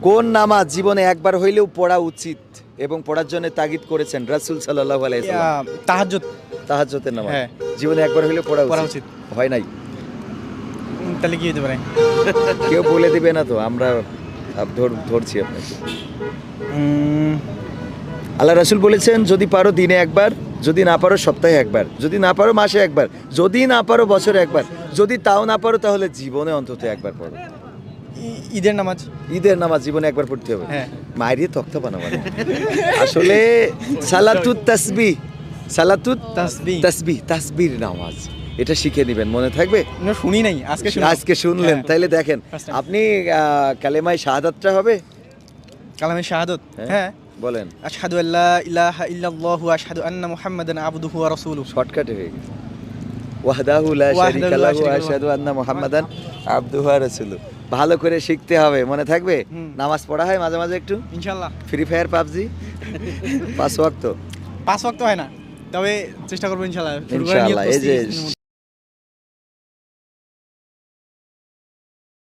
কোন নামাজ জীবনে একবার হইলেও পড়া উচিত এবং পড়ার জন্য তাগিদ করেছেন রাসূল সাল্লাল্লাহু আলাইহি ওয়াসাল্লাম? তাহাজ্জুদ। তাহাজ্জুদের নামাজ হ্যাঁ। জীবনে একবার হইলেও পড়া পড়া উচিত। উচিত। হয় নাই? তাহলে কি হতে পারে? কেউ বলে দিবে না তো, আমরা ধরছি আপনাকে। আল্লাহ রাসূল বলেছেন যদি পারো দিনে একবার, যদি না পারো সপ্তাহে একবার, যদি না পারো মাসে একবার, যদি না পারো বছরে একবার, যদি তাও না পারো তাহলে জীবনে অন্তত একবার পড়ো। ঈদের নামাজ। ঈদের নামাজ জীবনে একবার পড়তে হবে। হ্যাঁ। মায়েরই তক্তা বানাবো না। আসলে সালাতুত তাসবিহ, সালাতুত তাসবিহ। তাসবিহ, তাসবির নামাজ, এটা শিখে নেবেন, মনে থাকবে। না, শুনি নাই, আজকে শুনলাম। আজকে শুনলেন, হ্যাঁ। তাইলে দেখেন First time. আপনি কালেমায়ে শাহাদাতটা হবে। কালামে শাহাদাত। হ্যাঁ। হ্যাঁ। বলেন। আশহাদু আল্লা ইলাহা ইল্লাল্লাহু ওয়া আশহাদু আন্না মুহাম্মাদান আবদুহু ওয়া রাসূলুহু। শর্টকাটে হয়ে গেছে। ওয়াহদাহু লা শারীকা লাহু ওয়া আশহাদু আন্না মুহাম্মাদান আবদুহু ওয়া রাসূলুহু। ভালো করে শিখতে হবে, মনে থাকবে। নামাজ পড়া হয় মাঝে মাঝে একটু, ইনশাআল্লাহ। ফ্রি ফায়ার, পাবজি, 5 ওয়াক্ত। 5 ওয়াক্ত হয় না, তবে চেষ্টা করবো ইনশাআল্লাহ। ইনশাআল্লাহ। এই যে